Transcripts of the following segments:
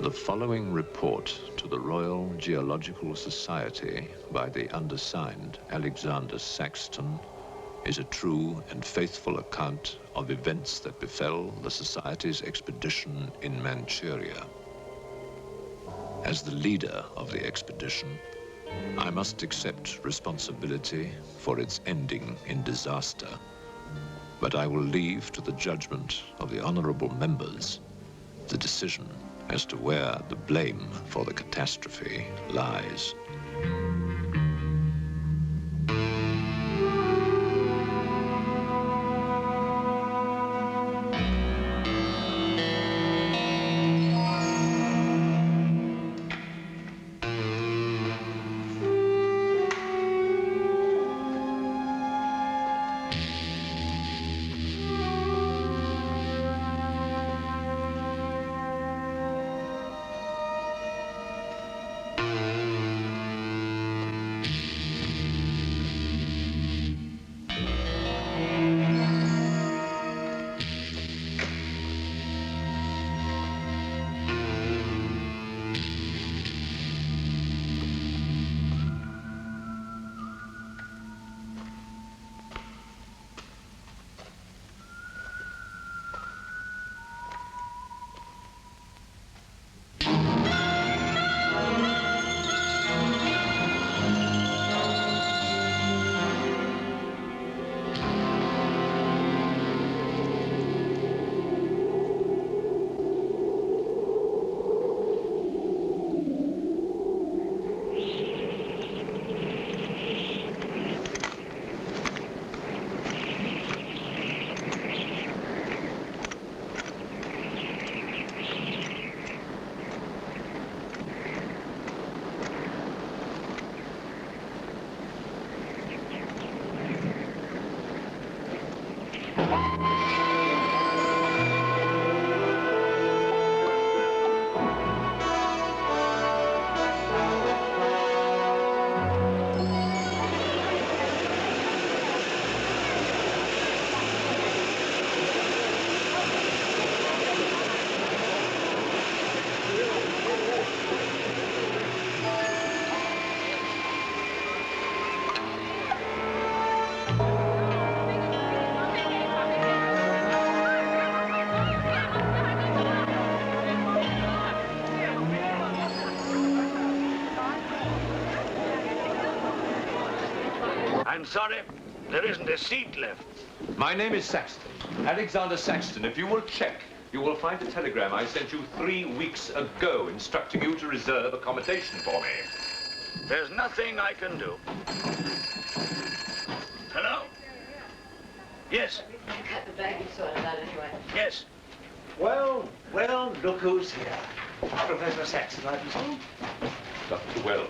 The following report to the Royal Geological Society by the undersigned Alexander Saxton is a true and faithful account of events that befell the Society's expedition in Manchuria. As the leader of the expedition, I must accept responsibility for its ending in disaster, but I will leave to the judgment of the honorable members the decision as to where the blame for the catastrophe lies. I'm sorry, there isn't a seat left. My name is Saxton, Alexander Saxton. If you will check, you will find a telegram I sent you 3 weeks ago instructing you to reserve accommodation for me. There's nothing I can do. Hello? Yes. Cut the bag you sorted out anyway. Yes. Well, look who's here. Professor Saxton, I presume? Dr. Wells.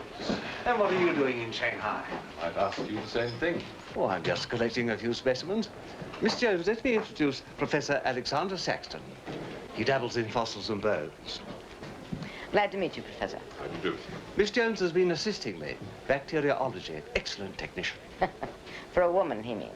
And what are you doing in Shanghai? I've asked you the same thing. Oh, I'm just collecting a few specimens. Miss Jones, let me introduce Professor Alexander Saxton. He dabbles in fossils and bones. Glad to meet you, Professor. How do you do? Miss Jones has been assisting me. Bacteriology. Excellent technician. For a woman, he means.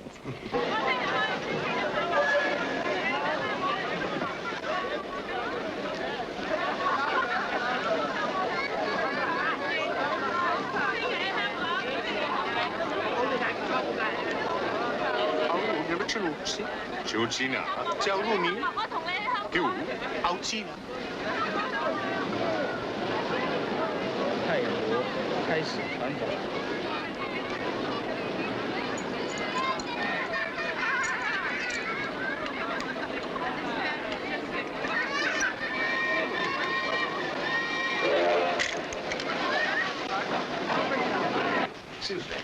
Excuse me.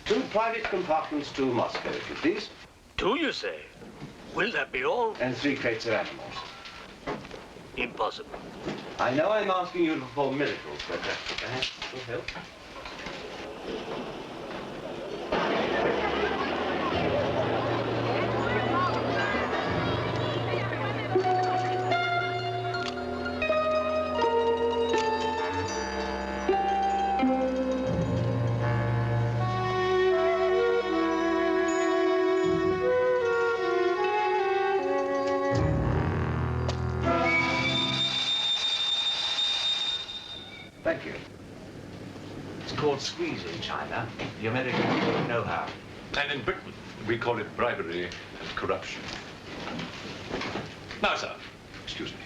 2 private compartments to Moscow, if you please. 2, you say? Will that be all? And 3 crates of animals. Impossible. I know I'm asking you to perform miracles, but perhaps it will help. Thank you. It's called squeeze in China. The Americans don't know how. And in Britain, we call it bribery and corruption. Now, sir, excuse me.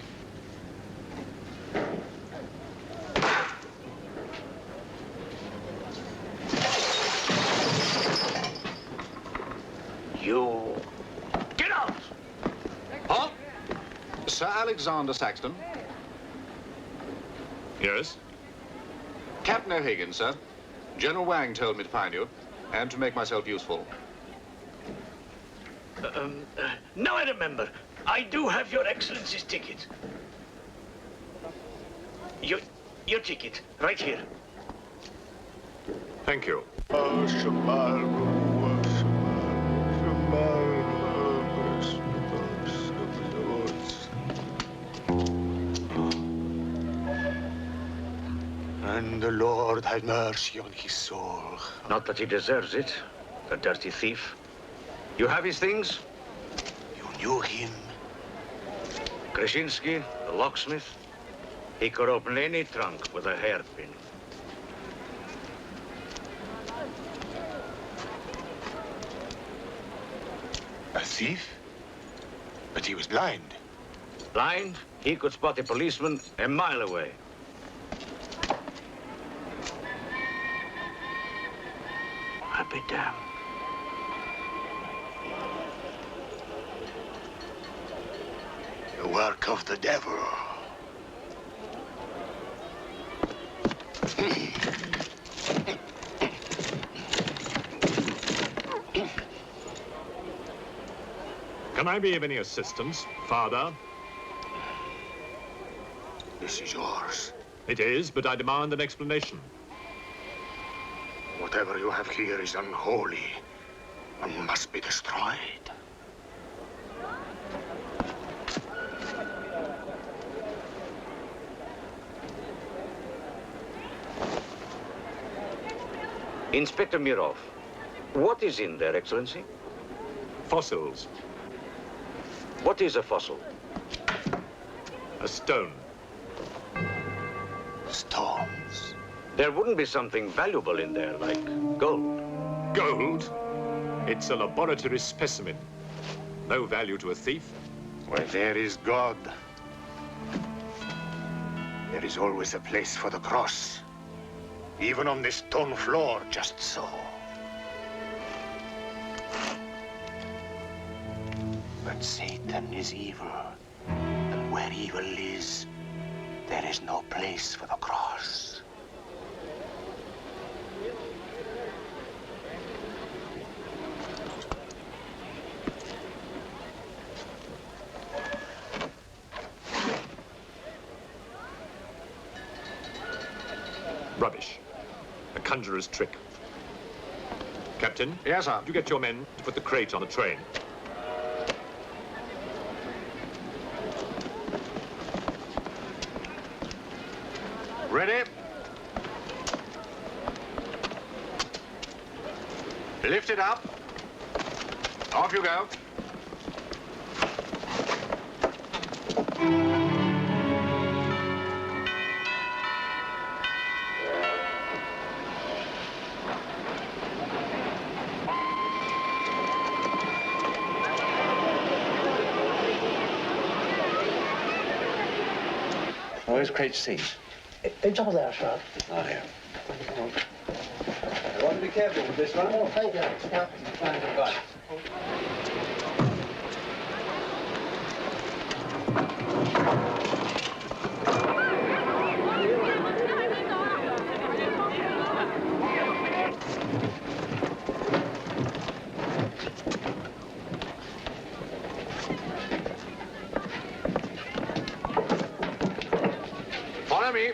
You... Get out! Huh? Sir Alexander Saxton? Yes? Captain O'Hagan, sir. General Wang told me to find you, and to make myself useful. Now I remember. I do have your Excellency's ticket. Your ticket, right here. Thank you. And the Lord have mercy on his soul. Not that he deserves it, the dirty thief. You have his things? You knew him? Krasinski, the locksmith. He could open any trunk with a hairpin. A thief? But he was blind. Blind, he could spot a policeman a mile away. I'll be damned. The work of the devil. Can I be of any assistance, Father? This is yours. It is, but I demand an explanation. Whatever you have here is unholy and must be destroyed. Inspector Mirov, what is in there, Excellency? Fossils. What is a fossil? A stone. Stones. There wouldn't be something valuable in there, like gold. Gold? It's a laboratory specimen. No value to a thief. Where there is God, there is always a place for the cross. Even on this stone floor, just so. But Satan is evil. And where evil is, there is no place for the cross. Rubbish. A conjurer's trick. Captain? Yes, sir. You get your men to put the crate on the train. Ready? Lift it up. Off you go. Where's crate C? It's over there, sir. Oh, here. You want to be careful with this one? Oh, thank you. Yeah. Find the bus. Follow me.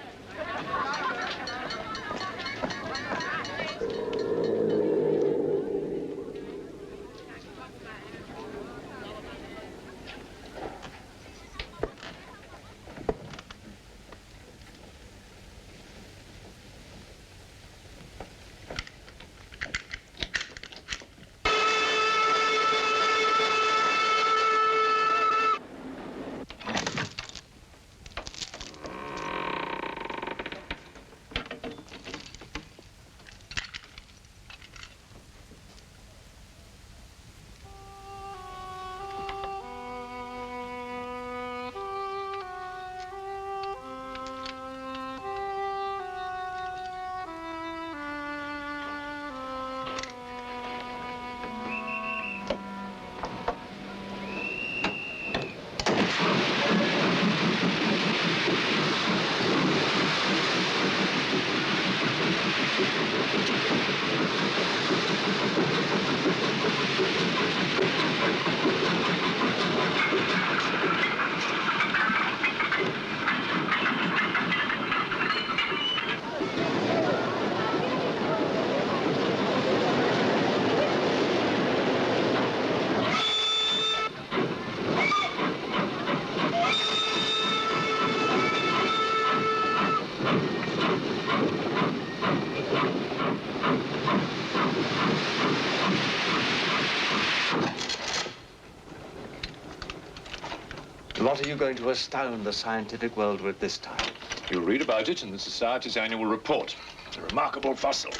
you going to astound the scientific world with this time? You'll read about it in the Society's annual report. It's a remarkable fossil.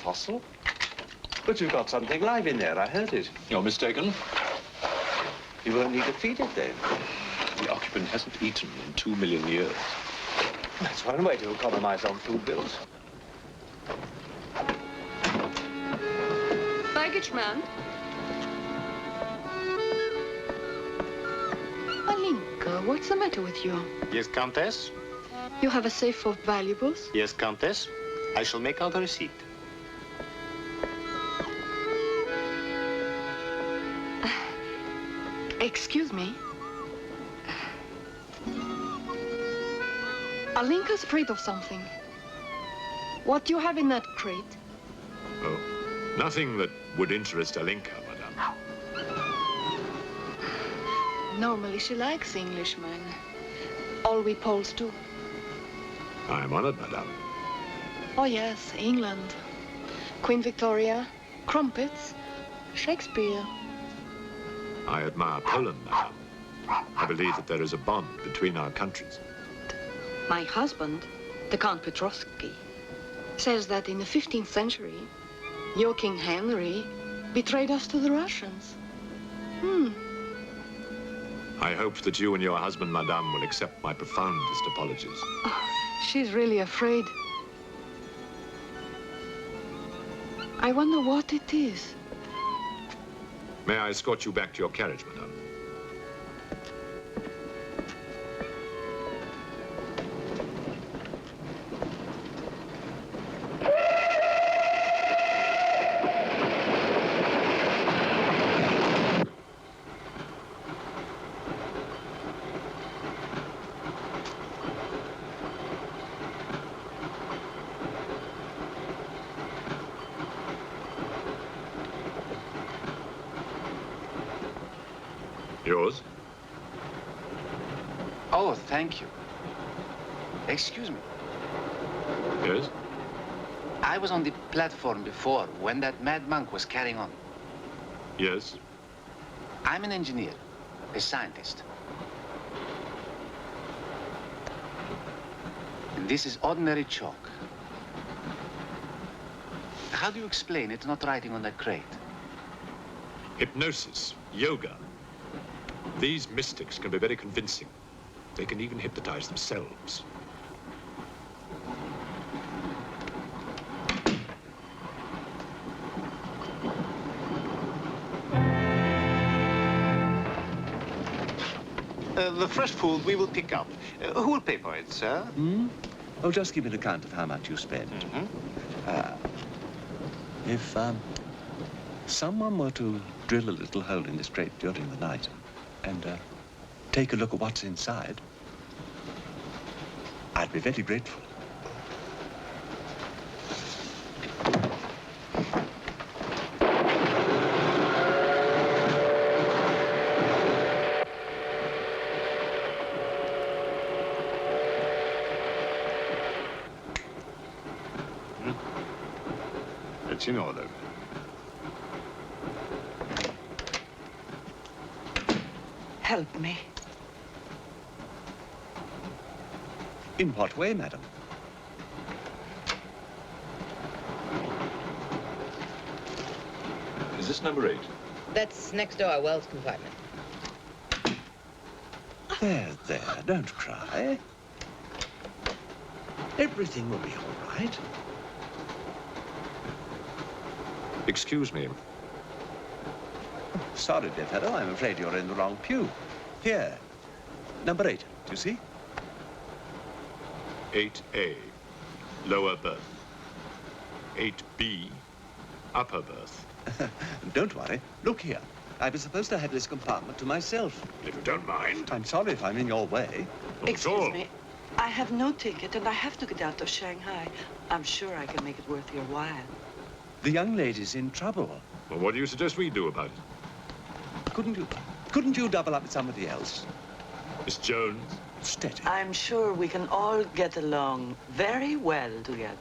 Fossil? But you've got something live in there, I heard it. You're mistaken. You won't need to feed it then. The occupant hasn't eaten in 2 million years. That's one way to economize on food bills. Baggage man. Alinka, what's the matter with you? Yes, Countess? You have a safe full of valuables? Yes, Countess. I shall make out a receipt. Excuse me. Alinka's afraid of something. What do you have in that crate? Oh, nothing that would interest Alinka, madame. Normally she likes Englishmen. All we Poles do. I am honored, madame. Oh yes, England. Queen Victoria, crumpets, Shakespeare. I admire Poland, madame. I believe that there is a bond between our countries. My husband, the Count Petrovsky, says that in the 15th century, your King Henry betrayed us to the Russians. I hope that you and your husband, madame, will accept my profoundest apologies. Oh, she's really afraid. I wonder what it is. May I escort you back to your carriage, madame? Yours? Oh, thank you. Excuse me. Yes? I was on the platform before when that mad monk was carrying on. Yes? I'm an engineer, a scientist. This is ordinary chalk. How do you explain it not writing on that crate? Hypnosis, yoga. These mystics can be very convincing. They can even hypnotize themselves. The fresh food we will pick up. Who will pay for it, sir? Oh, just give an account of how much you spent. If someone were to drill a little hole in this crate during the night and take a look at what's inside, I'd be very grateful. It's in order. Help me. In what way, madam? Is this number 8? That's next door, Wells compartment. There, don't cry. Everything will be all right. Excuse me. Sorry, dear fellow, I'm afraid you're in the wrong pew. Here, number 8, do you see? 8A, lower berth. 8B, upper berth. Don't worry. Look here. I was supposed to have this compartment to myself. If you don't mind. I'm sorry if I'm in your way. Not at all. Excuse me. I have no ticket, and I have to get out of Shanghai. I'm sure I can make it worth your while. The young lady's in trouble. Well, what do you suggest we do about it? Couldn't you double up with somebody else? Miss Jones? Steady. I'm sure we can all get along very well together.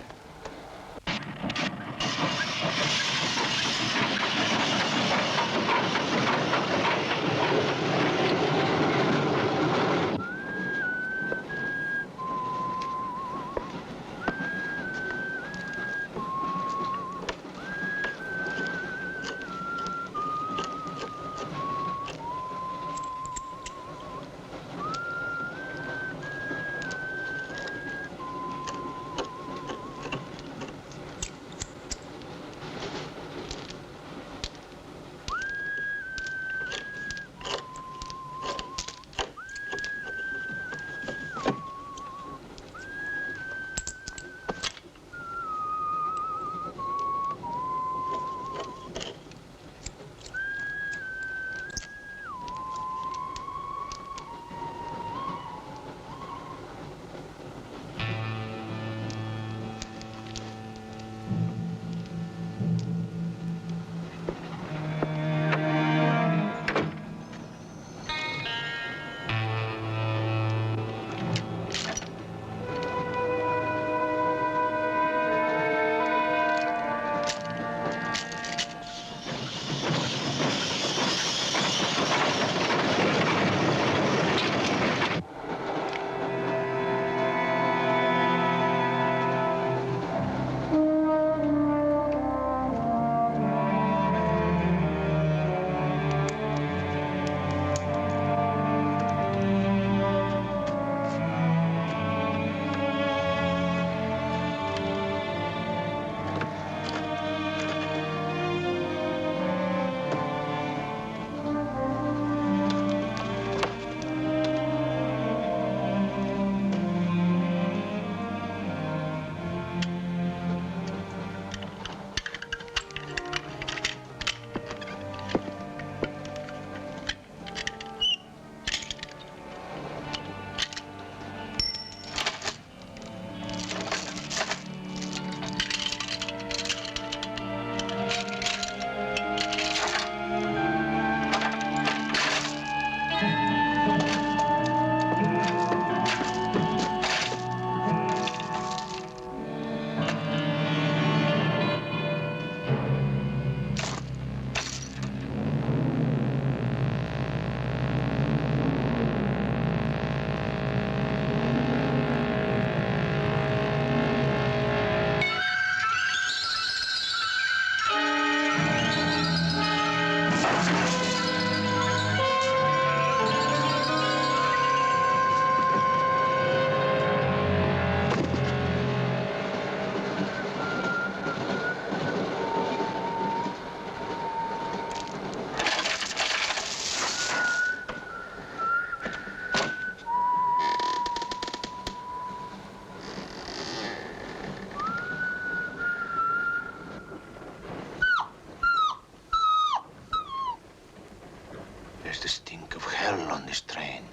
this train.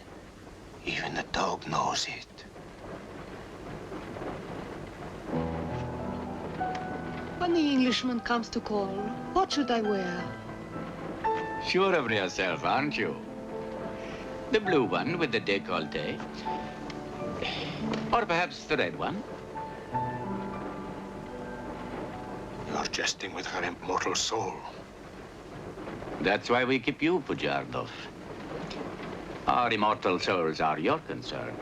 Even the dog knows it. When the Englishman comes to call, what should I wear? Sure of yourself, aren't you? The blue one with the décolleté. Or perhaps the red one. You're jesting with her immortal soul. That's why we keep you, Pujardov. Our immortal souls are your concern.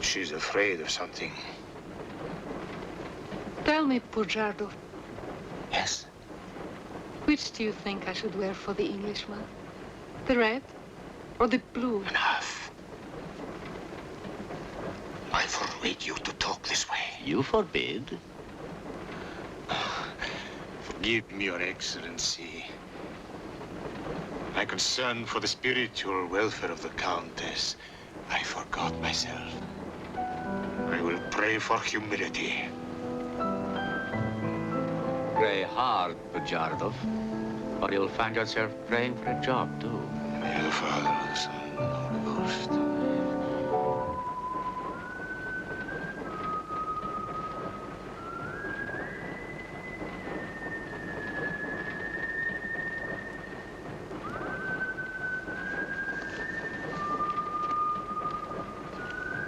She's afraid of something. Tell me, Pujardov, Yes? which do you think I should wear for the Englishman? The red or the blue? Enough. I forbid you to talk this way. You forbid? Forgive me, Your Excellency. My concern for the spiritual welfare of the Countess, I forgot myself. I will pray for humility. Pray hard, Pujardov, or you'll find yourself praying for a job, too. In the name of the Father, the Son, and the Holy Ghost.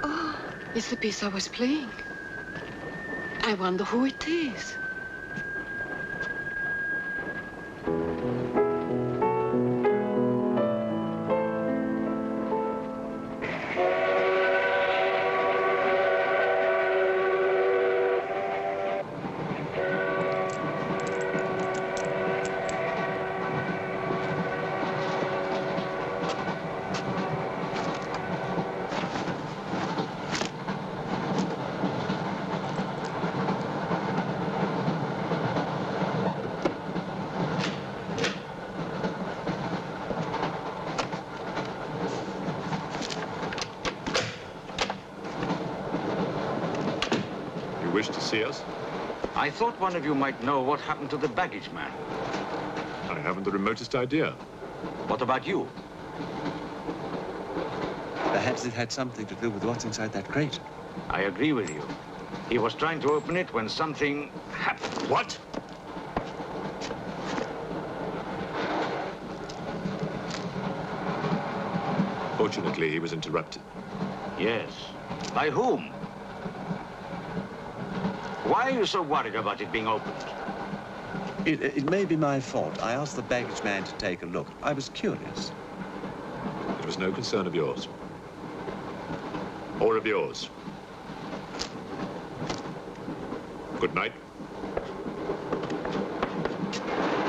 Oh, it's the piece I was playing. I wonder who it is. Wish to see us? I thought one of you might know what happened to the baggage man. I haven't the remotest idea. What about you? Perhaps it had something to do with what's inside that crate. I agree with you. He was trying to open it when something happened. What? Fortunately, he was interrupted. Yes. By whom? Why are you so worried about it being opened? It may be my fault. I asked the baggage man to take a look. I was curious. It was no concern of yours. Or of yours. Good night.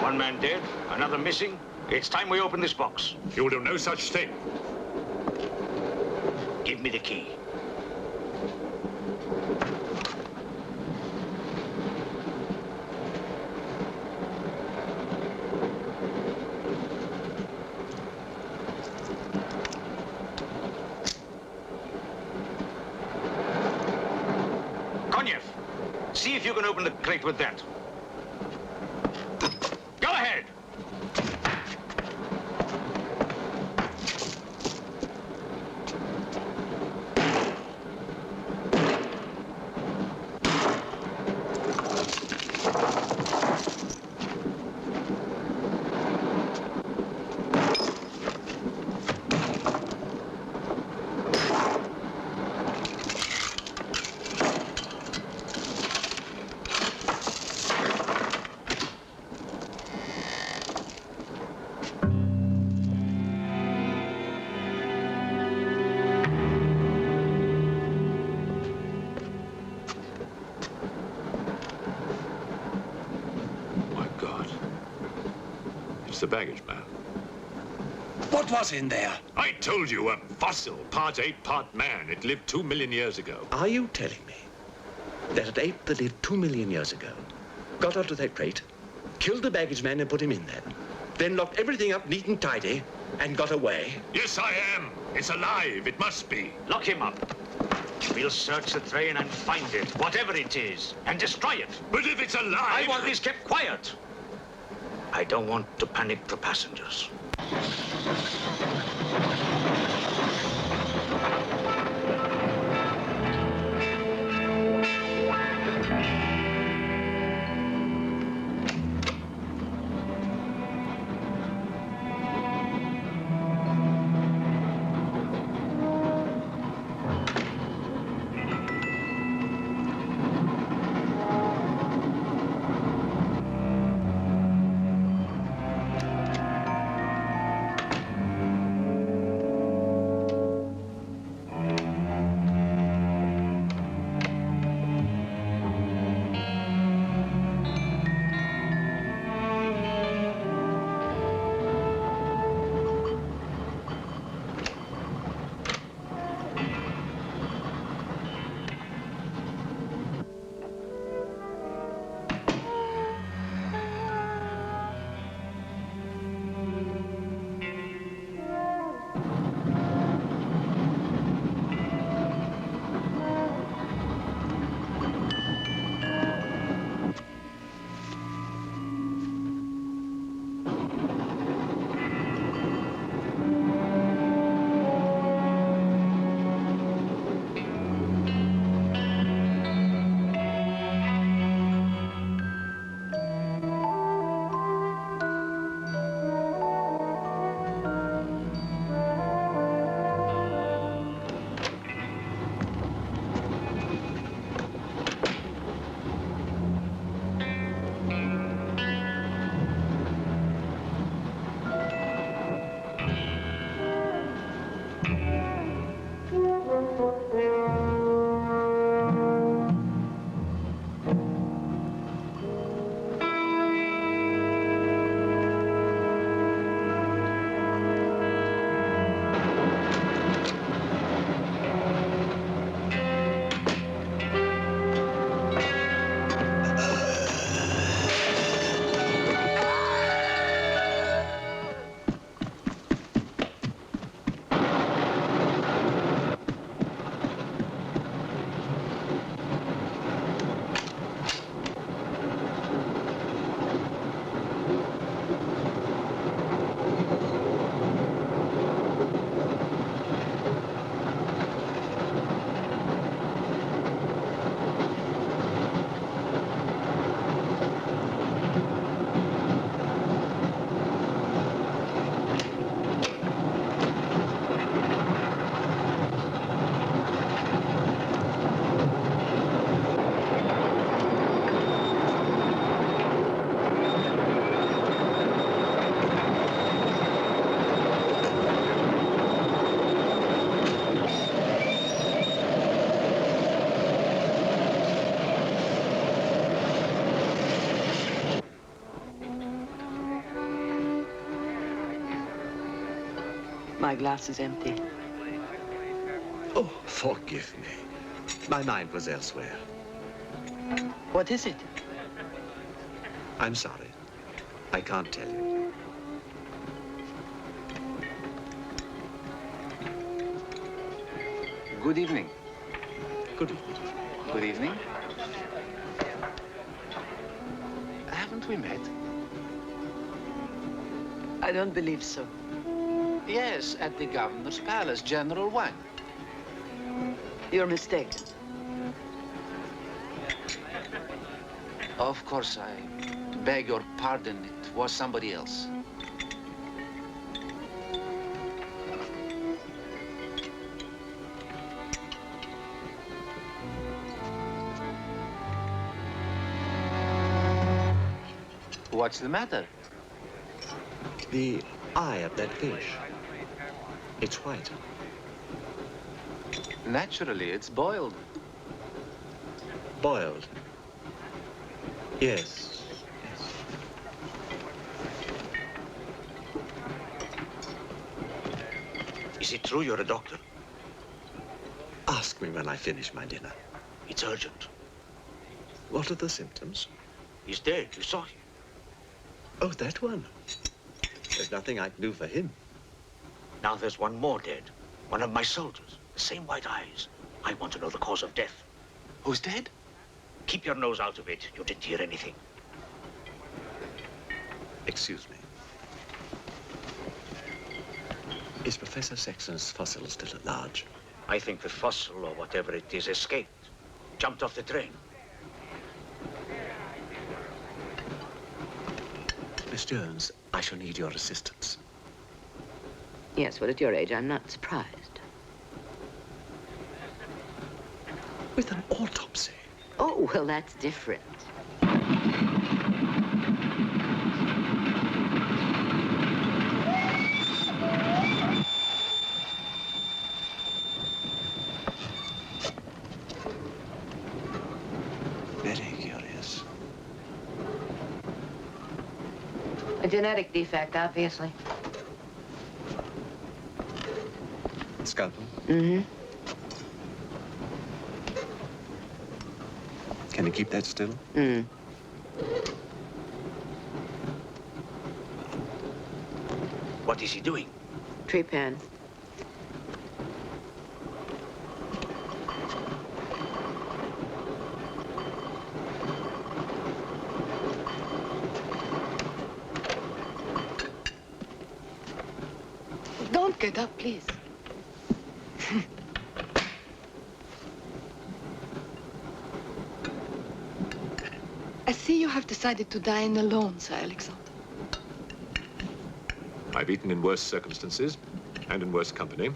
One man dead, another missing. It's time we open this box. You will do no such thing. Give me the key. See if you can open the crate with that. Go ahead! The baggage man. What was in there? I told you, a fossil, part ape, part man. It lived 2 million years ago. Are you telling me that an ape that lived 2 million years ago got onto that crate, killed the baggage man and put him in there, then locked everything up neat and tidy and got away? Yes, I am. It's alive. It must be. Lock him up. We'll search the train and find it, whatever it is, and destroy it. But if it's alive... I want this kept quiet. I don't want to panic the passengers. My glass is empty. Oh, forgive me. My mind was elsewhere. What is it? I'm sorry. I can't tell you. Good evening. Good evening. Good evening. Haven't we met? I don't believe so. Yes, at the governor's palace, General Wang. You're mistaken. Of course, I beg your pardon. It was somebody else. What's the matter? The eye of that fish. It's white. Naturally, it's boiled. Boiled. Yes. Is it true you're a doctor? Ask me when I finish my dinner. It's urgent. What are the symptoms? He's dead. You saw him. Oh, that one. There's nothing I can do for him. Now there's one more dead. One of my soldiers. The same white eyes. I want to know the cause of death. Who's dead? Keep your nose out of it. You didn't hear anything. Excuse me. Is Professor Sexton's fossil still at large? I think the fossil, or whatever it is, escaped. Jumped off the train. Miss Jones, I shall need your assistance. Yes, well, at your age, I'm not surprised. With an autopsy? Oh, well, that's different. Very curious. A genetic defect, obviously. Scalpel? Mm-hmm. Can you keep that still? Mm. What is he doing? Trepan. Don't get up, please. I see you have decided to dine alone, Sir Alexander. I've eaten in worse circumstances and in worse company.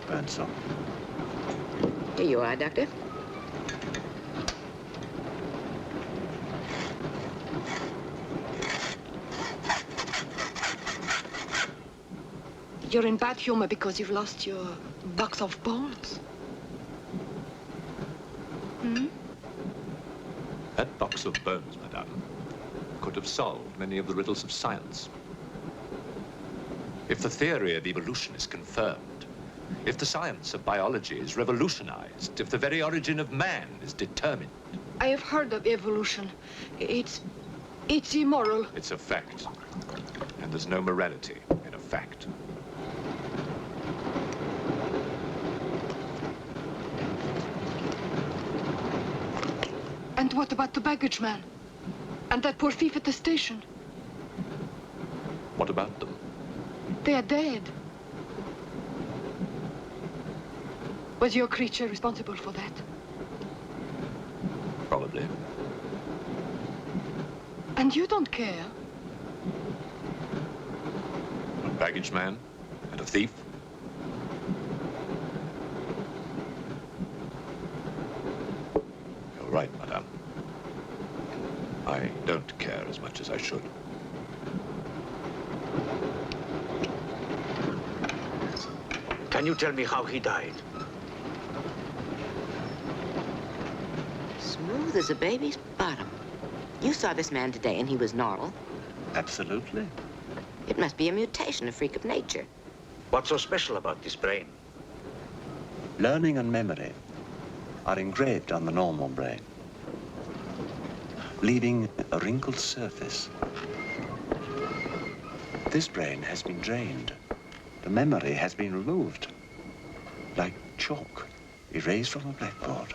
Burnsome. Here you are, Doctor. You're in bad humor because you've lost your box of balls. Hmm? That box of bones, madame, could have solved many of the riddles of science. If the theory of evolution is confirmed, if the science of biology is revolutionized, if the very origin of man is determined. I have heard of evolution. It's immoral. It's a fact. And there's no morality in a fact. And what about the baggage man? And that poor thief at the station? What about them? They are dead. Was your creature responsible for that? Probably. And you don't care? A baggage man and a thief? You're right, madame. I don't care as much as I should. Can you tell me how he died? Smooth as a baby's bottom. You saw this man today and he was normal. Absolutely. It must be a mutation, a freak of nature. What's so special about this brain? Learning and memory are engraved on the normal brain, leaving a wrinkled surface. This brain has been drained. The memory has been removed, like chalk erased from a blackboard.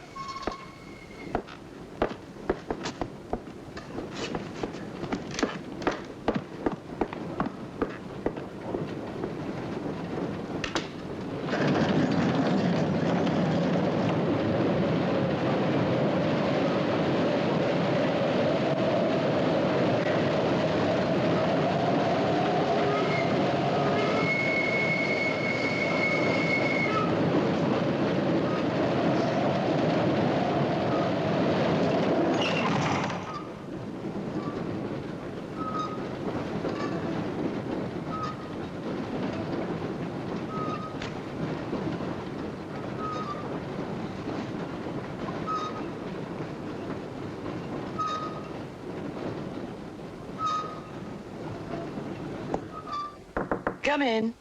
Come in.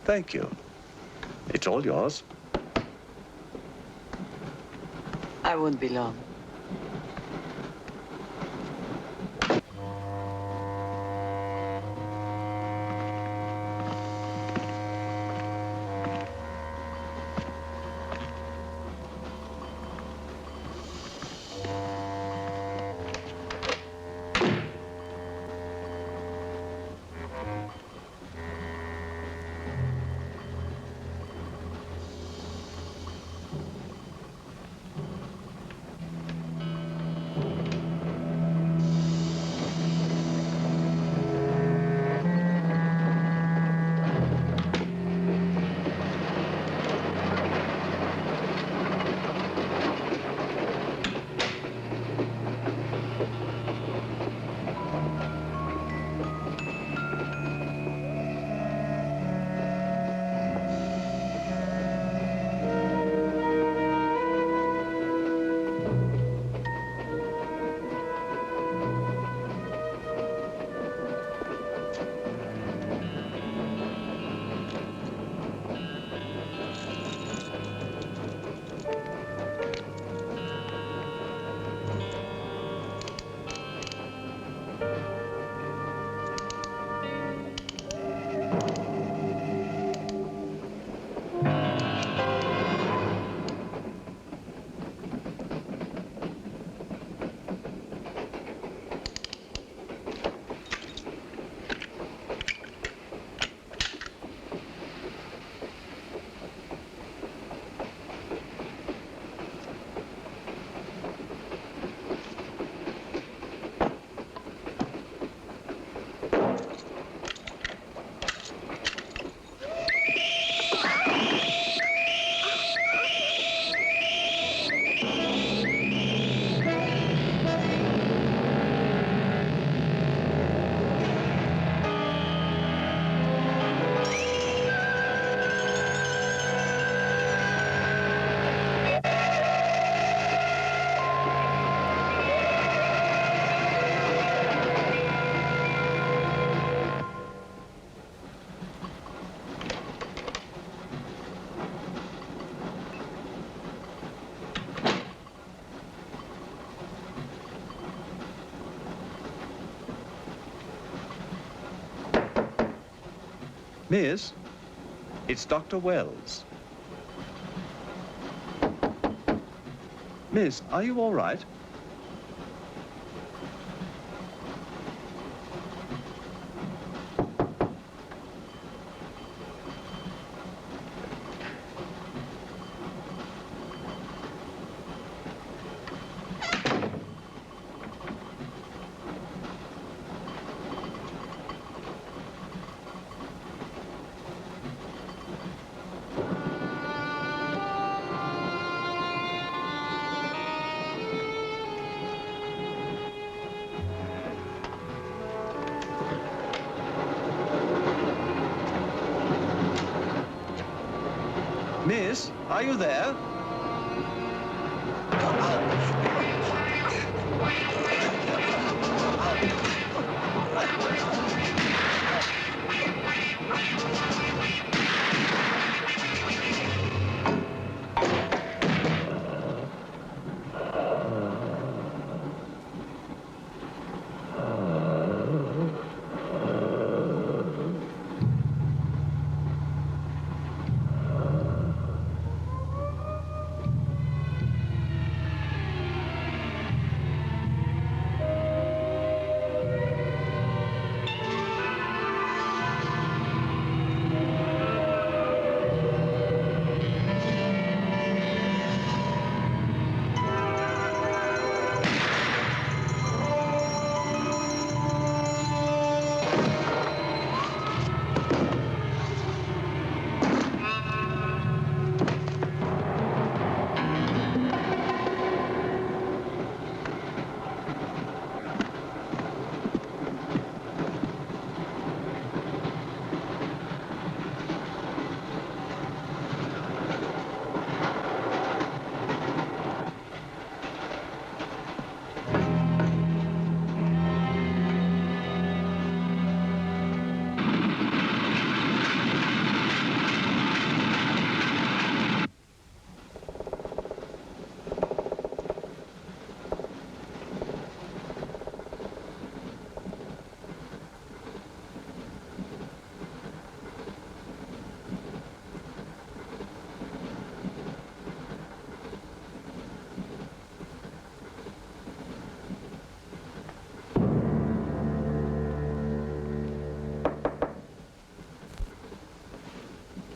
Thank you. It's all yours. I won't be long. Miss, it's Dr. Wells. Miss, are you all right? Miss, are you there?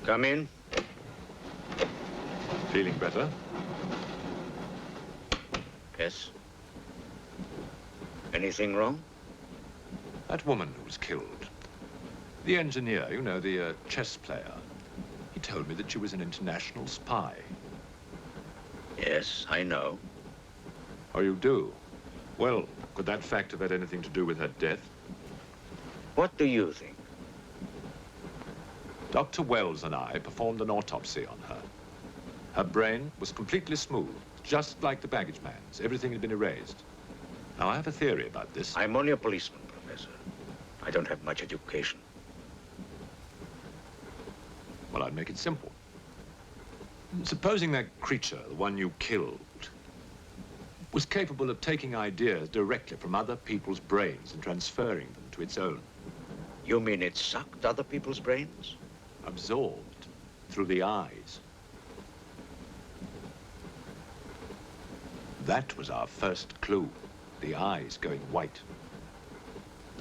Come in. Feeling better? Yes. Anything wrong? That woman who was killed. The engineer, you know, the chess player. He told me that she was an international spy. Yes, I know. Oh, you do? Well, could that fact have had anything to do with her death? What do you think? Dr. Wells and I performed an autopsy on her. Her brain was completely smooth, just like the baggage man's. Everything had been erased. Now, I have a theory about this. I'm only a policeman, Professor. I don't have much education. Well, I'd make it simple. Supposing that creature, the one you killed, was capable of taking ideas directly from other people's brains and transferring them to its own. You mean it sucked other people's brains? Absorbed through the eyes. That was our first clue. The eyes going white.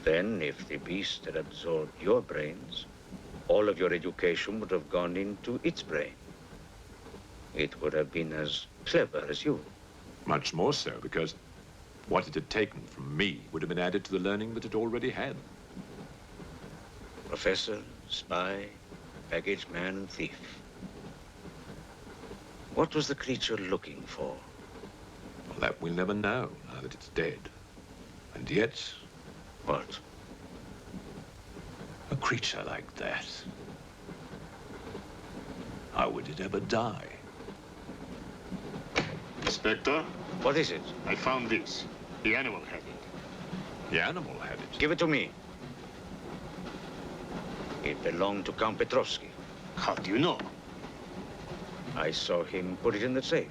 Then, if the beast had absorbed your brains, all of your education would have gone into its brain. It would have been as clever as you. Much more so, because what it had taken from me would have been added to the learning that it already had. Professor, spy, baggage man, and thief. What was the creature looking for? Well, that we'll never know, now that it's dead. And yet... What? A creature like that. How would it ever die? Inspector? What is it? I found this. The animal had it. The animal had it? Give it to me. It belonged to Count Petrovsky. How do you know? I saw him put it in the safe.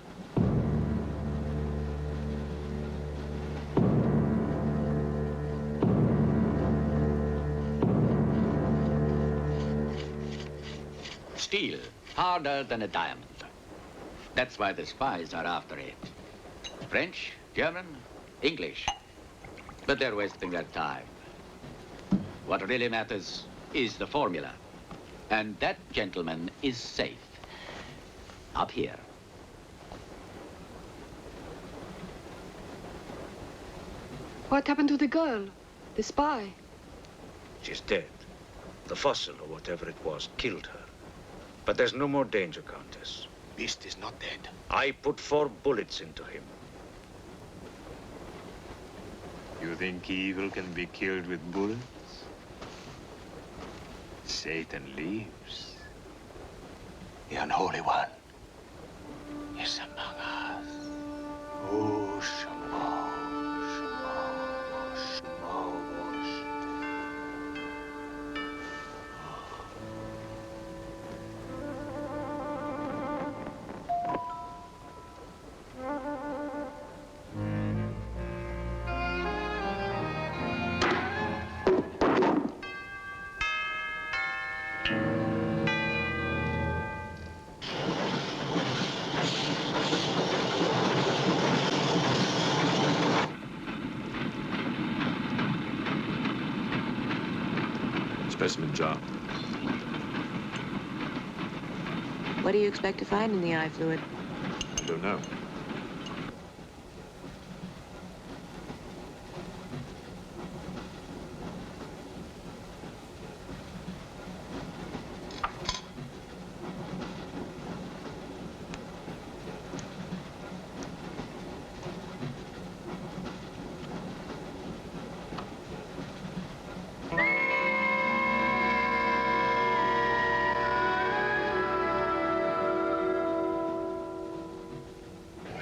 Steel, harder than a diamond. That's why the spies are after it. French, German, English. But they're wasting their time. What really matters is the formula. And that gentleman is safe. Up here. What happened to the girl? The spy? She's dead. The fossil, or whatever it was, killed her. But there's no more danger, Countess. Beast is not dead. I put 4 bullets into him. You think evil can be killed with bullets? Satan lives. The unholy one is among us. Oh, Shamo, Shamo, Shamo. Specimen jar. What do you expect to find in the eye fluid? I don't know.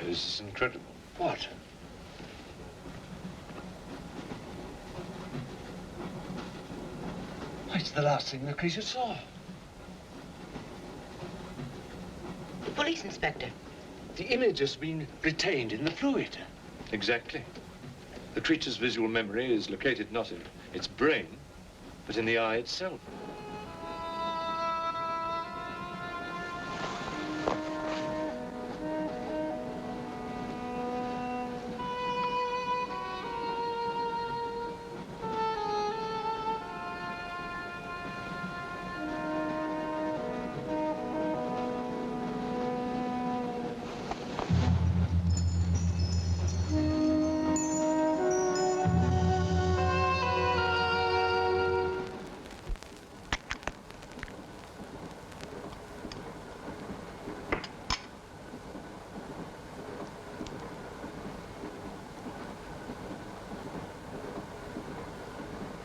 This is incredible. What? It's the last thing the creature saw. The police inspector. The image has been retained in the fluid. Exactly. The creature's visual memory is located not in its brain, but in the eye itself.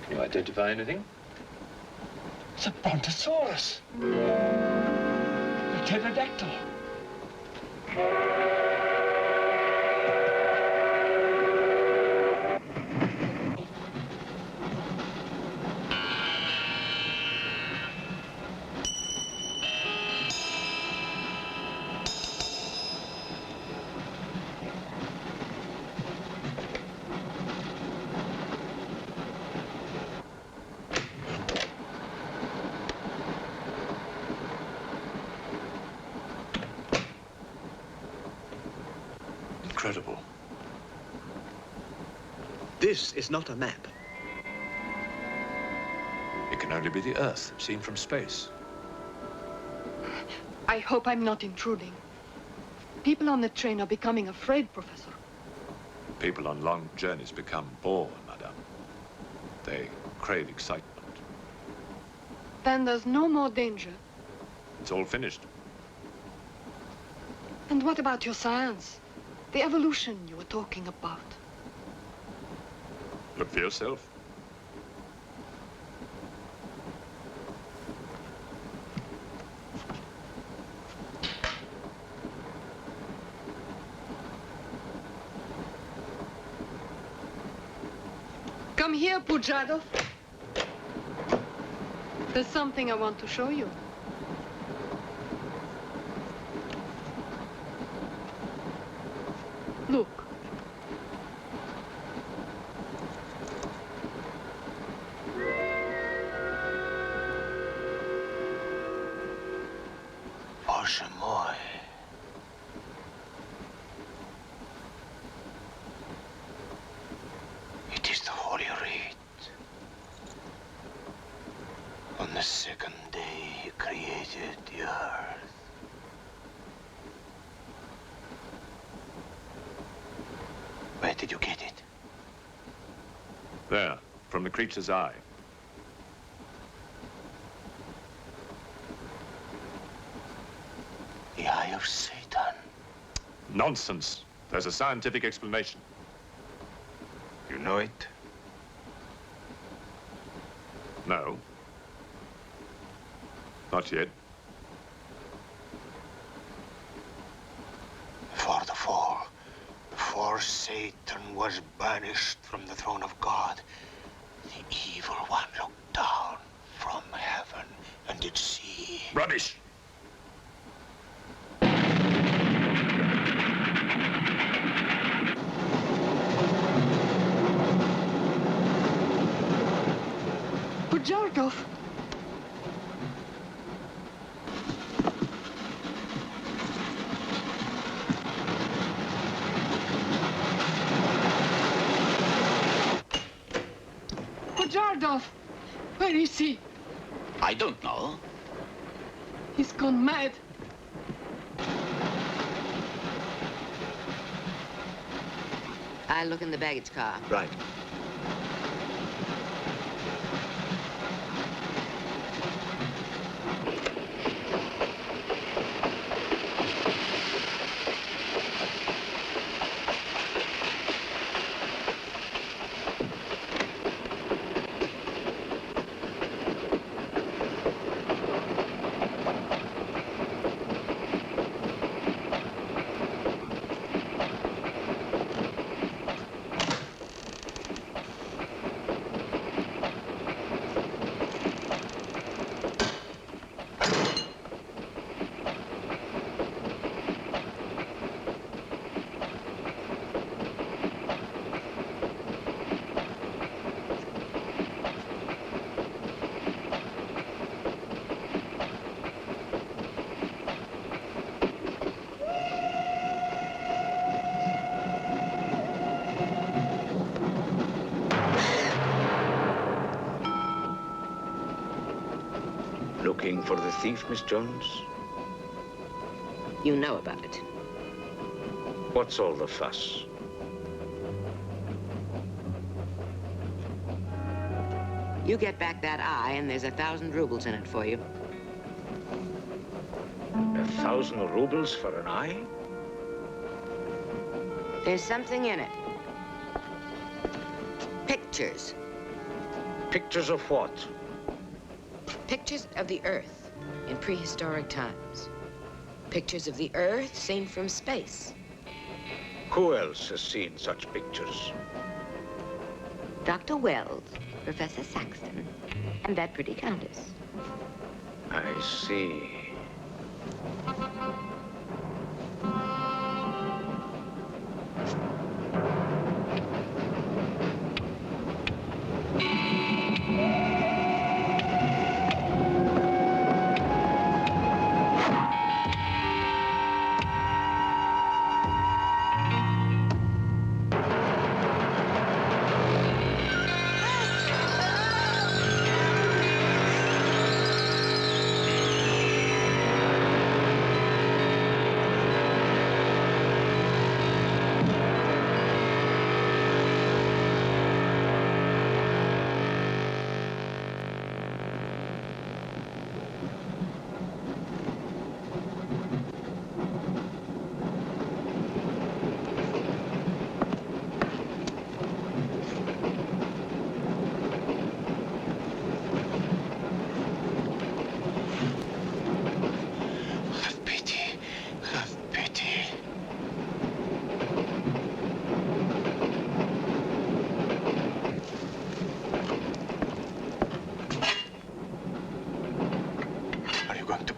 You identify anything? It's a brontosaurus. A pterodactyl. Incredible. This is not a map. It can only be the Earth, seen from space. I hope I'm not intruding. People on the train are becoming afraid, Professor. People on long journeys become bored, madame. They crave excitement. Then there's no more danger. It's all finished. And what about your science? The evolution you were talking about? Look for yourself. Come here, Pujadov. There's something I want to show you. Look. Bоже мой. It is the Holy Rite. On the second day, he created the earth. Where did you get it? There, from the creature's eye. The eye of Satan. Nonsense. There's a scientific explanation. You know it? No. Not yet. Before the fall, before Satan was banished from the throne of God, the evil one looked down from heaven and did see. Rubbish! Pujadov. Pujadov. Where is he? I don't know. He's gone mad. I'll look in the baggage car. Right. Looking for the thief, Miss Jones? You know about it. What's all the fuss? You get back that eye, and there's 1,000 rubles in it for you. 1,000 rubles for an eye? There's something in it. Pictures. Pictures of what? Pictures of the Earth in prehistoric times. Pictures of the Earth seen from space. Who else has seen such pictures? Dr. Wells, Professor Saxton, and that pretty countess. I see.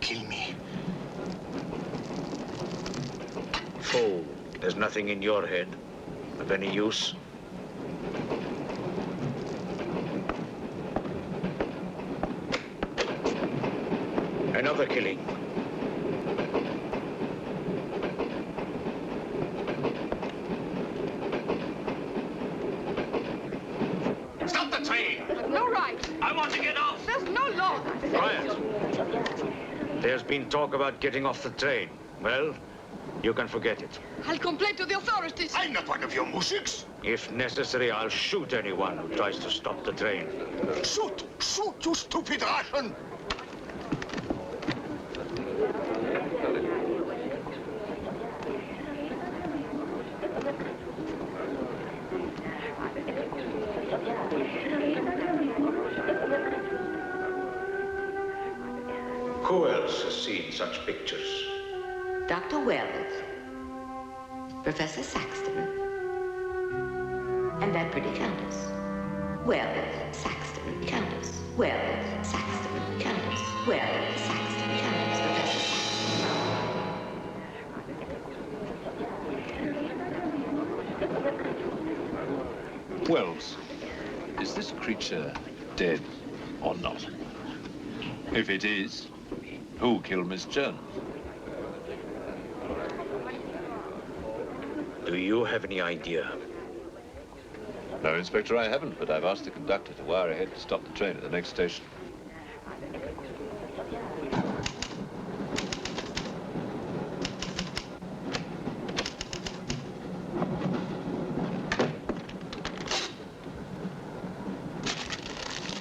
kill me. Fool, there's nothing in your head of any use. Another killing. Stop the train! No right. I want to get off. There's no law. Quiet. There's been talk about getting off the train. Well, you can forget it. I'll complain to the authorities. I'm not one of your musics. If necessary, I'll shoot anyone who tries to stop the train. Shoot! Shoot, you stupid Russian! Who else has seen such pictures? Dr. Wells, Professor Saxton, and that pretty countess. Wells, Saxton, countess. Wells, Saxton, countess. Wells, Saxton, countess. Professor Saxton. Wells, is this creature dead or not? If it is, who killed Miss Jones? Do you have any idea? No, Inspector, I haven't, but I've asked the conductor to wire ahead to stop the train at the next station.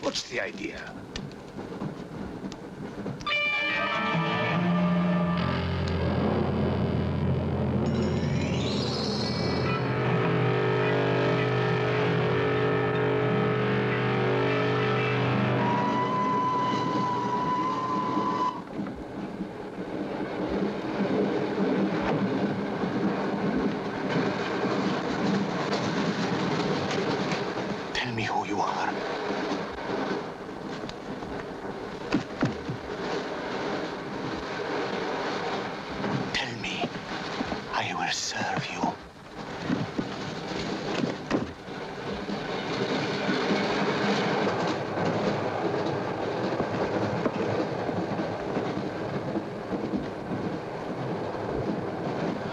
What's the idea? Tell me who you are. Tell me, I will serve you.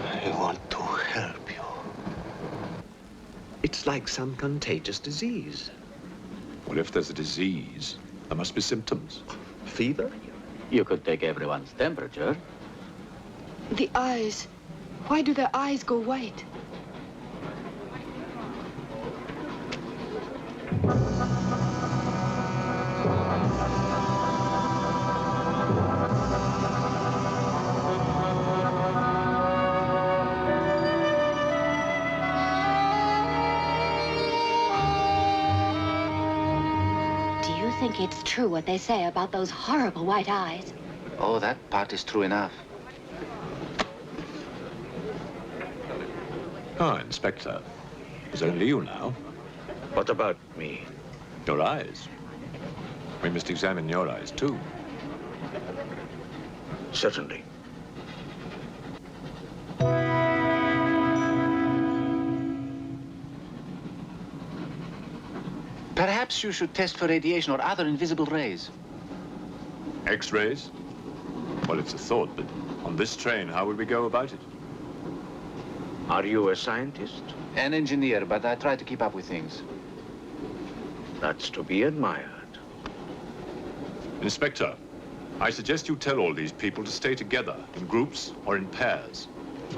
I want to help you. It's like some contagious disease. Well, if there's a disease, there must be symptoms. Fever? You could take everyone's temperature. The eyes. Why do their eyes go white? Do you think it's true what they say about those horrible white eyes? Oh, that part is true enough. Ah, Inspector. It's only you now. What about me? Your eyes. We must examine your eyes, too. Certainly. Perhaps you should test for radiation or other invisible rays. X-rays? Well, it's a thought, but on this train, how would we go about it? Are you a scientist? An engineer, but I try to keep up with things. That's to be admired. Inspector, I suggest you tell all these people to stay together, in groups or in pairs,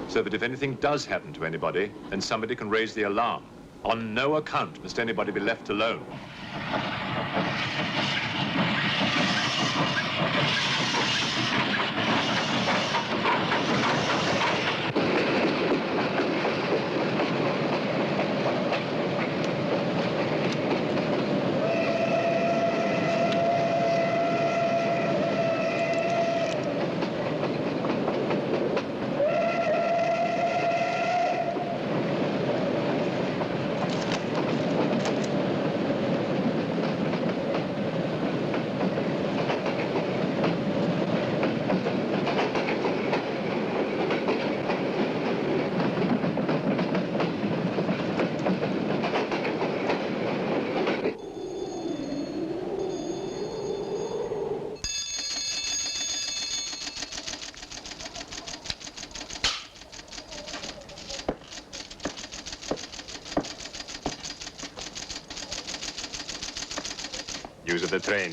so that if anything does happen to anybody, then somebody can raise the alarm. On no account must anybody be left alone. news of the train?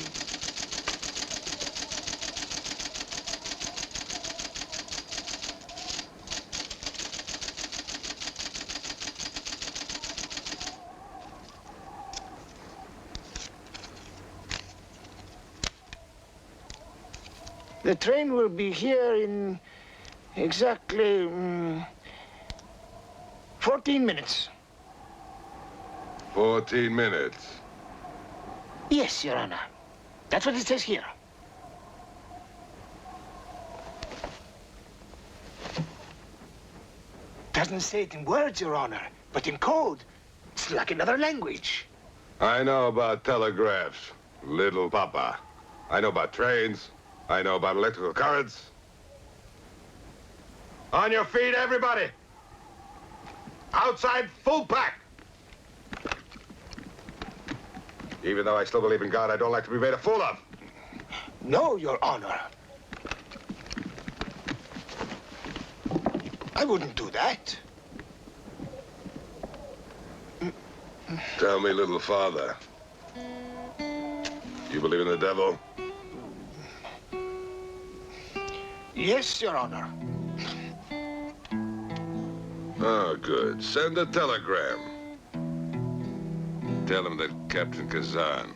The train will be here in exactly 14 minutes. 14 minutes? Yes, Your Honor. That's what it says here. Doesn't say it in words, Your Honor, but in code. It's like another language. I know about telegraphs, little papa. I know about trains. I know about electrical currents. On your feet, everybody! Outside, full pack! Even though I still believe in God, I don't like to be made a fool of. No, Your Honor. I wouldn't do that. Tell me, little father. You believe in the devil? Yes, Your Honor. Oh, good. Send a telegram. Tell him that Captain Kazan,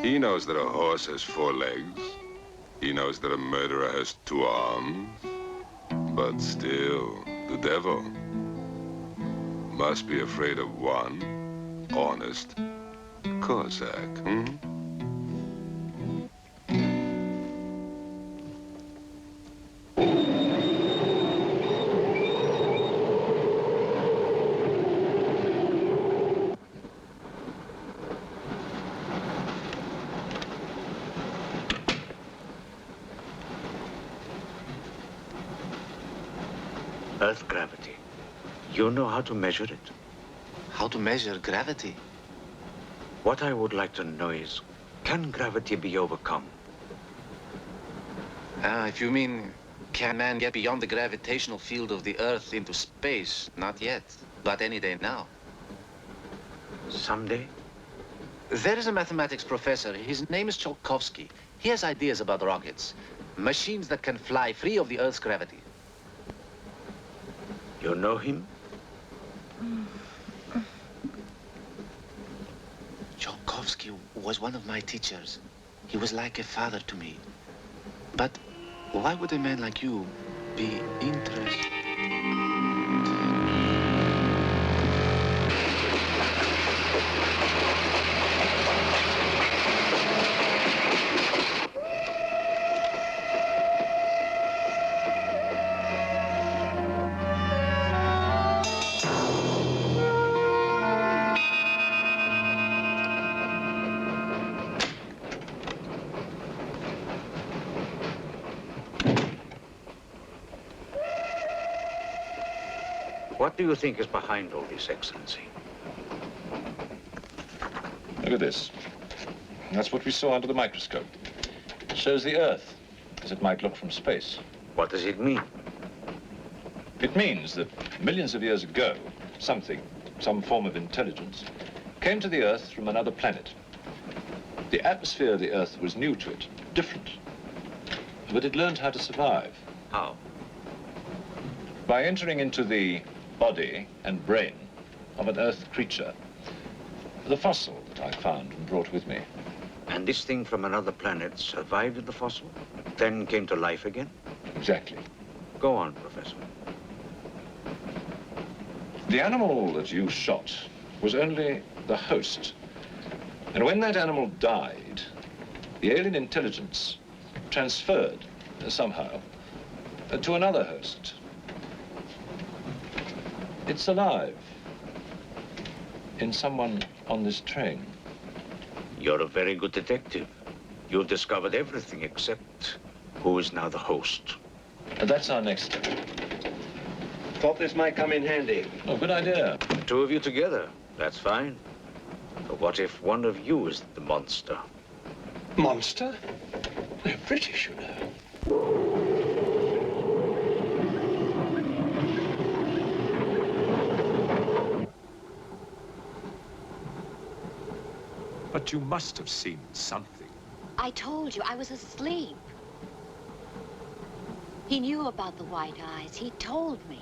he knows that a horse has 4 legs. He knows that a murderer has 2 arms. But still, the devil must be afraid of one honest Cossack, hmm? Earth gravity. You know how to measure it? How to measure gravity? What I would like to know is, can gravity be overcome? If you mean, can man get beyond the gravitational field of the Earth into space? Not yet, but any day now. Someday? There is a mathematics professor. His name is Tsiolkovsky. He has ideas about rockets. Machines that can fly free of the Earth's gravity. You know him? Tsiolkovsky was one of my teachers. He was like a father to me. But why would a man like you be interested? What do you think is behind all this, Excellency? Look at this. That's what we saw under the microscope. It shows the Earth as it might look from space. What does it mean? It means that millions of years ago, something, some form of intelligence, came to the Earth from another planet. The atmosphere of the Earth was new to it, different. But it learned how to survive. How? By entering into the body and brain of an Earth creature. The fossil that I found and brought with me. And this thing from another planet survived in the fossil, then came to life again? Exactly. Go on, Professor. The animal that you shot was only the host. And when that animal died, the alien intelligence transferred somehow to another host. It's alive in someone on this train. You're a very good detective. You've discovered everything except who is now the host. And that's our next step. Thought this might come in handy. Oh, good idea. The 2 of you together, that's fine. But what if one of you is the monster? Monster? They're British, you know. But you must have seen something. I told you, I was asleep. He knew about the white eyes. He told me.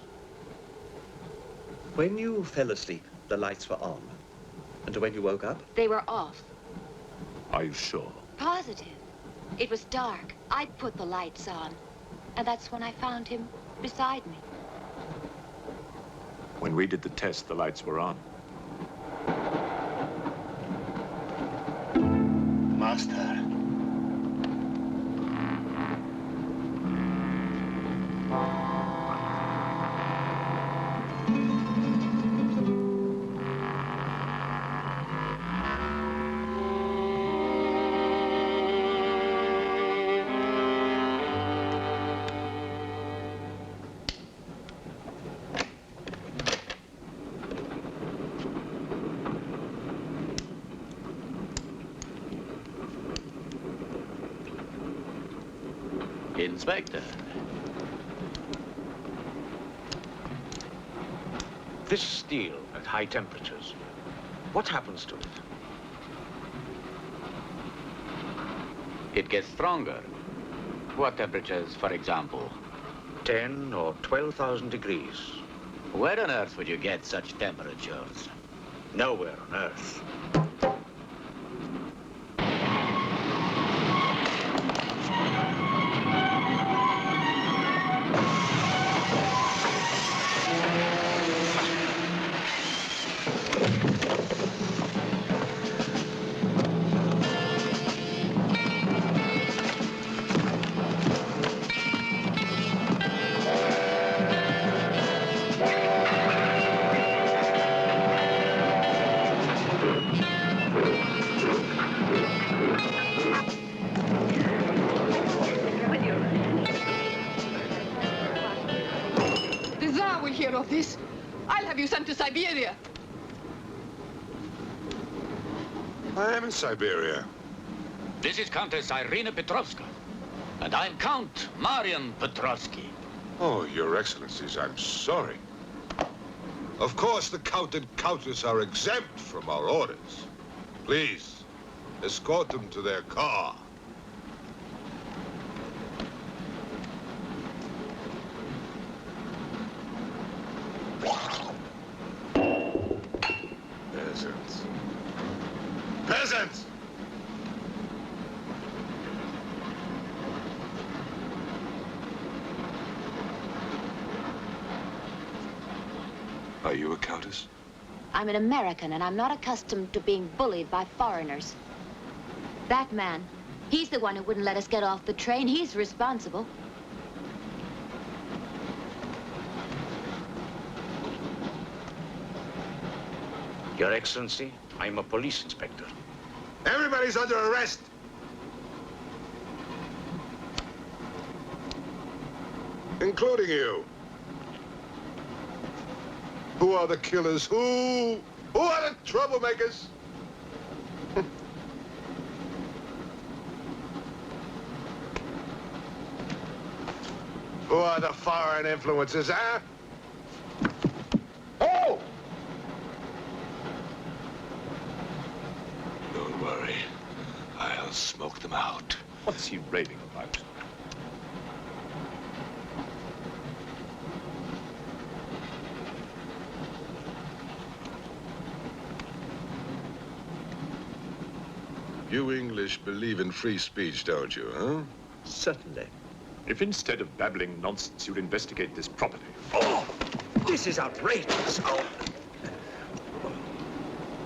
When you fell asleep, the lights were on. And when you woke up? They were off. Are you sure? Positive. It was dark. I put the lights on. And that's when I found him beside me. When we did the test, the lights were on. Master. Inspector. This steel at high temperatures, what happens to it? It gets stronger. What temperatures, for example? 10 or 12,000 degrees. Where on earth would you get such temperatures? Nowhere on earth. Of this, I'll have you sent to Siberia. I am in Siberia. This is Countess Irina Petrovska, and I'm Count Marian Petrovsky. Oh, Your Excellencies, I'm sorry. Of course, the Count and Countess are exempt from our orders. Please, escort them to their car. Peasants. Peasants! Are you a countess? I'm an American, and I'm not accustomed to being bullied by foreigners. That man, he's the one who wouldn't let us get off the train. He's responsible. Your Excellency, I'm a police inspector. Everybody's under arrest! Including you. Who are the killers? Who are the troublemakers? Who are the foreign influences, huh? Oh! Don't worry. I'll smoke them out. What's he raving about? You English believe in free speech, don't you, huh? Certainly. If instead of babbling nonsense, you'd investigate this properly. Oh! This is outrageous. Oh.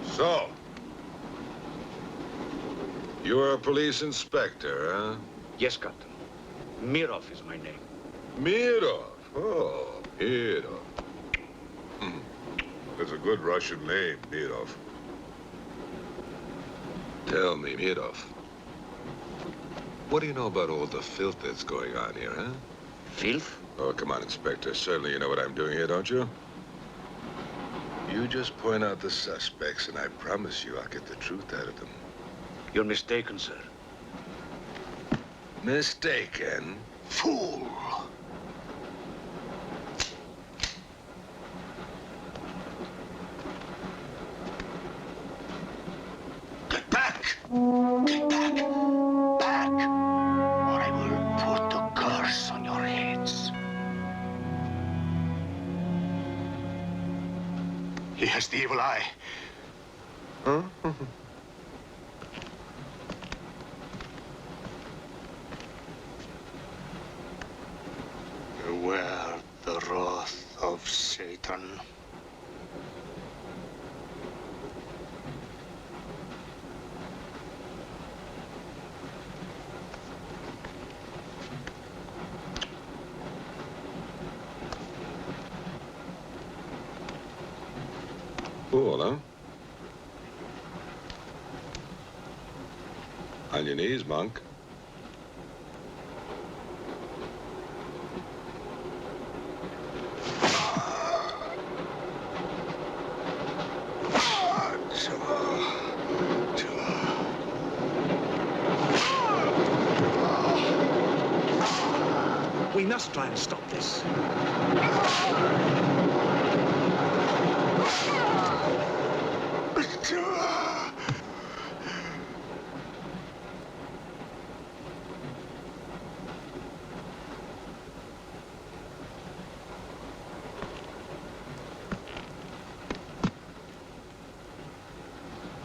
So, you're a police inspector, huh? Yes, Captain. Mirov is my name. Mirov? Oh, Mirov. That's a good Russian name, Mirov. Tell me, Mirov, what do you know about all the filth that's going on here, huh? Filth? Oh, come on, Inspector. Certainly you know what I'm doing here, don't you? You just point out the suspects, and I promise you I'll get the truth out of them. You're mistaken, sir. Mistaken? Fool! Get back! He has the evil eye. Huh? Beware the wrath of Satan. Cool, huh? On your knees, monk. We must try and stop this.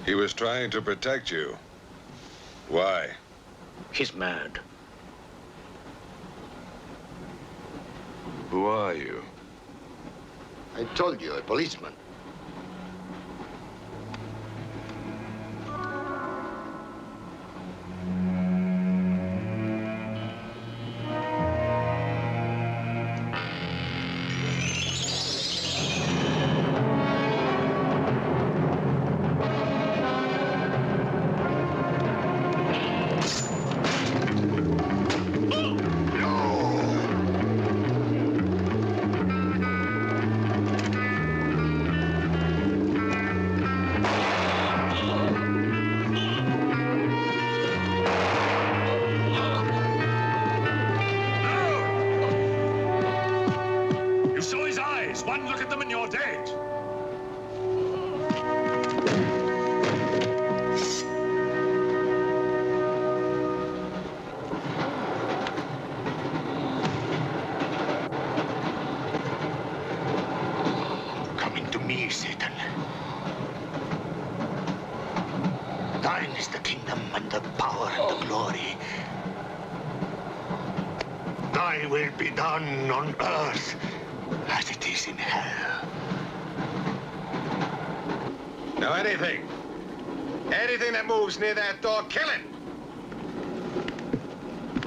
He was trying to protect you. Why? He's mad. Who are you? I told you, a policeman. On earth as it is in hell. Now anything that moves near that door, kill it!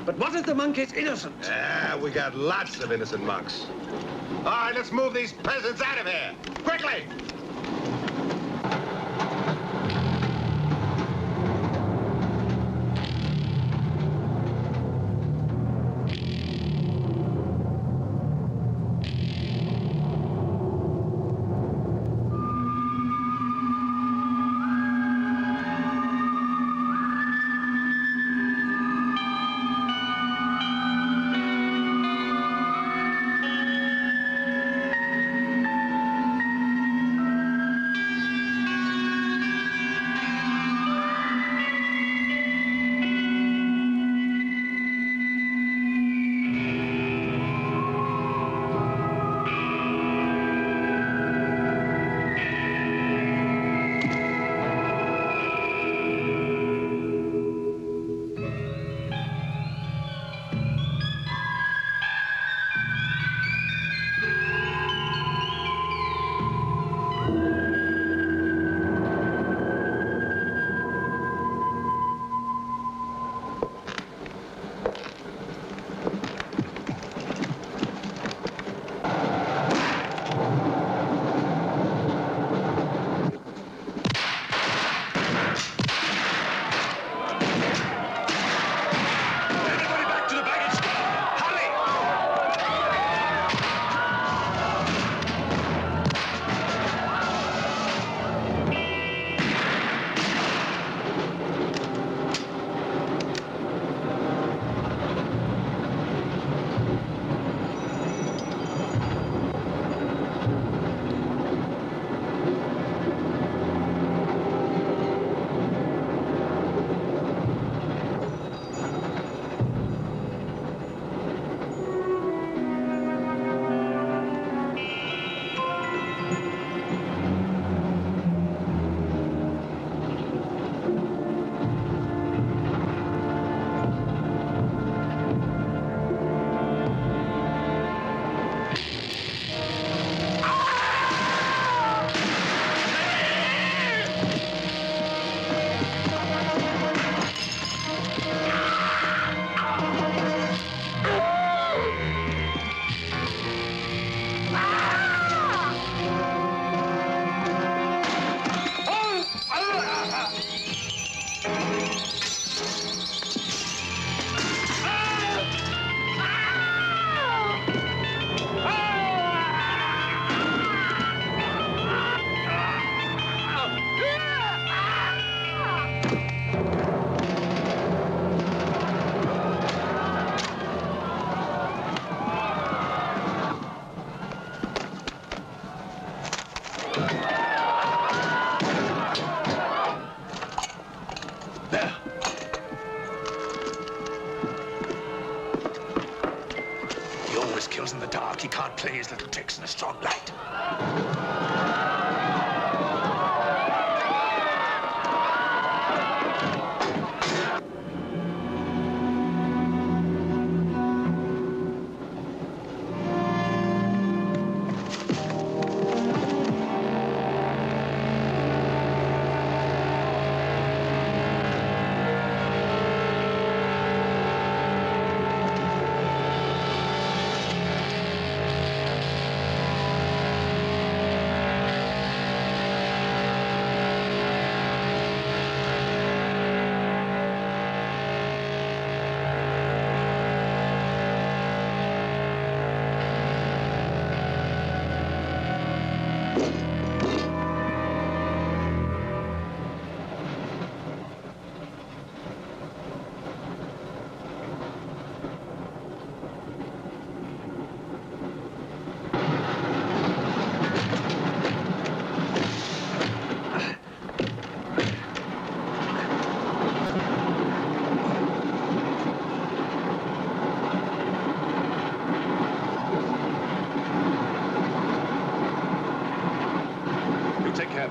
But what if the monk is innocent? We got lots of innocent monks. All right, let's move these peasants out of here, quickly! kills in the dark. He can't play his little tricks in a strong light.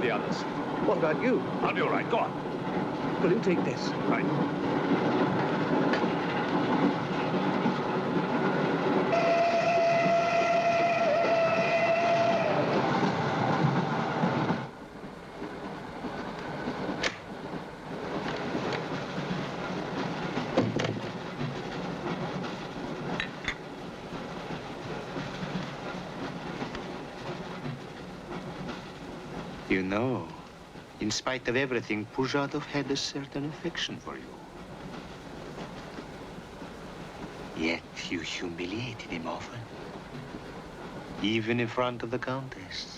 The others. What about you? I'll be all right. Go on. Will you take this? Right. You know, in spite of everything, Pujatov had a certain affection for you. Yet you humiliated him often, even in front of the Countess.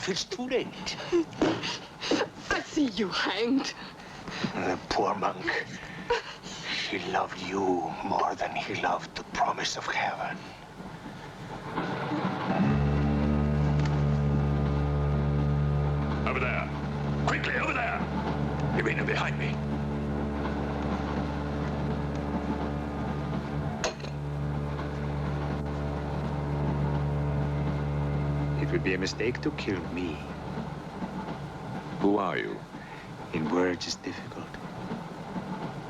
It's too late. I see you hanged. The poor monk. He loved you more than he loved the promise of heaven. Over there. Quickly, over there. You mean behind me? It would be a mistake to kill me. Who are you? In words, it's difficult.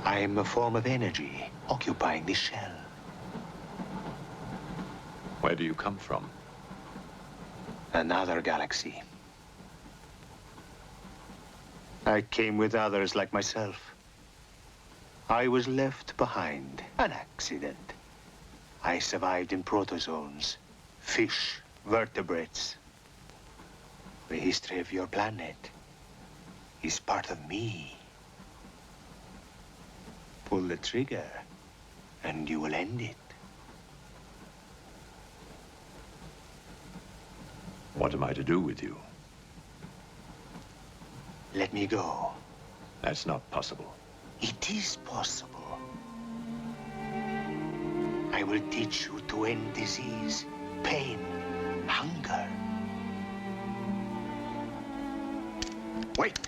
I am a form of energy occupying this shell. Where do you come from? Another galaxy. I came with others like myself. I was left behind. An accident. I survived in protozoans, fish, vertebrates. The history of your planet is part of me. Pull the trigger, and you will end it. What am I to do with you? Let me go. That's not possible. It is possible. I will teach you to end disease, pain, hunger. Wait.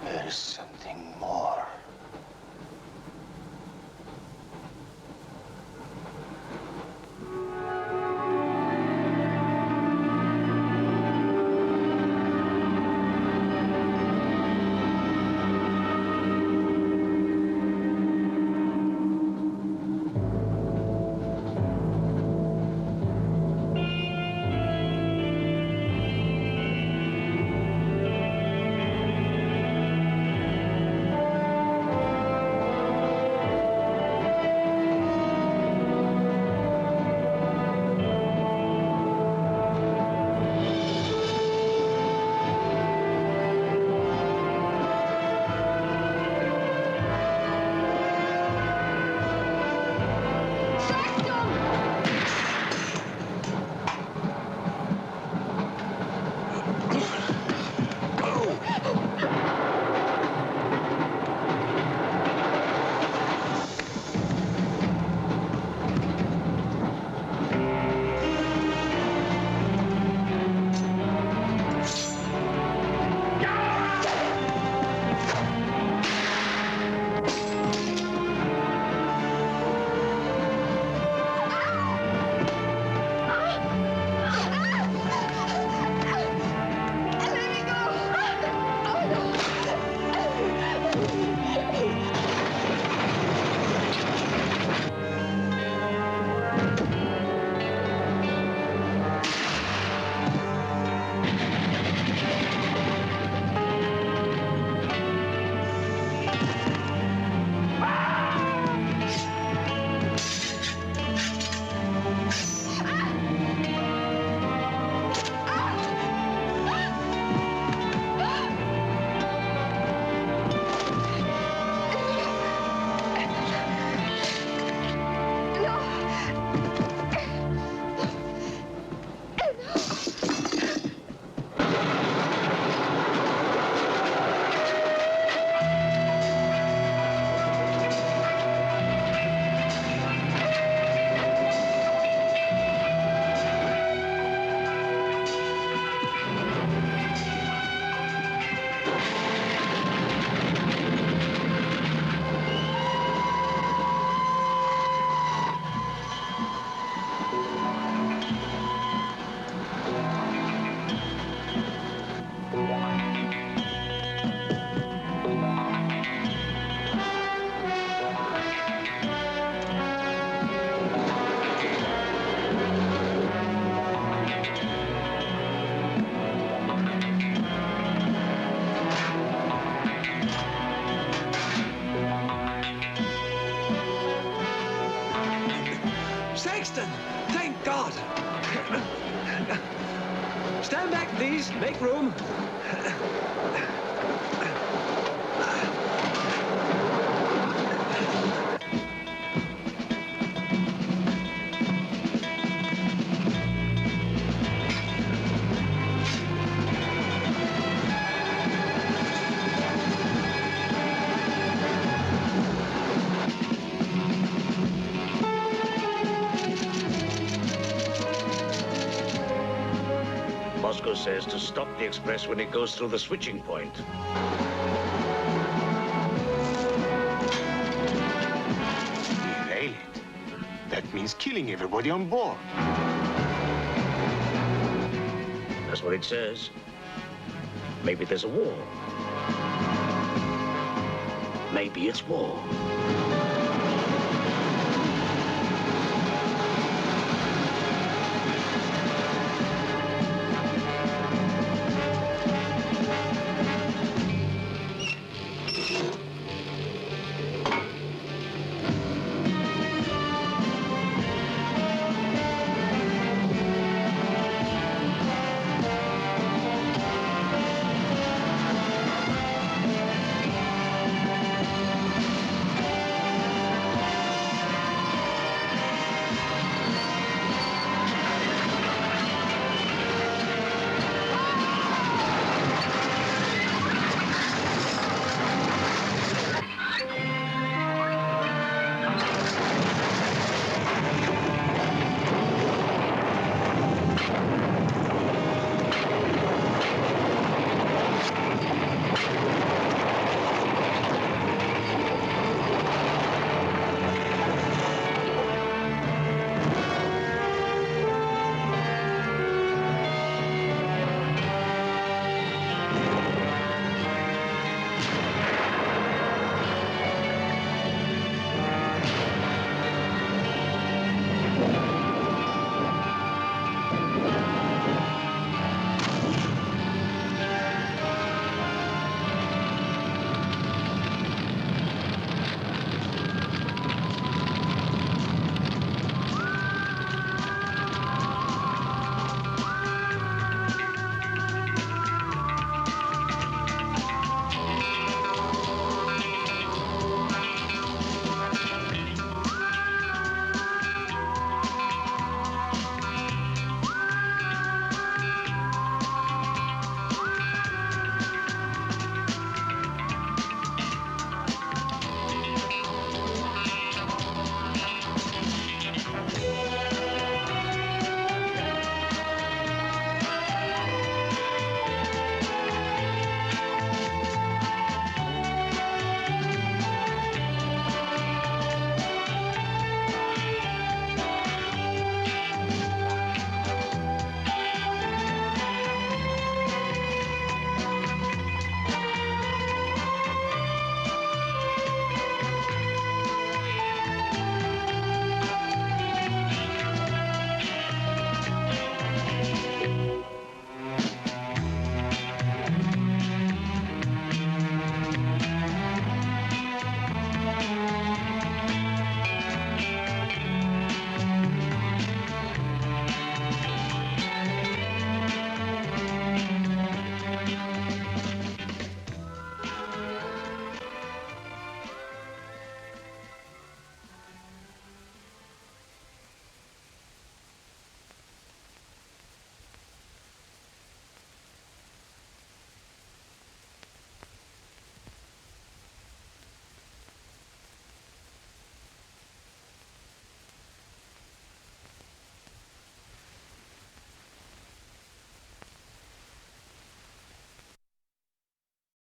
There is something more. Thank God! Stand back, please. Make room. Moscow says to stop the express when it goes through the switching point. Derail it. That means killing everybody on board. That's what it says. Maybe there's a war. Maybe it's war.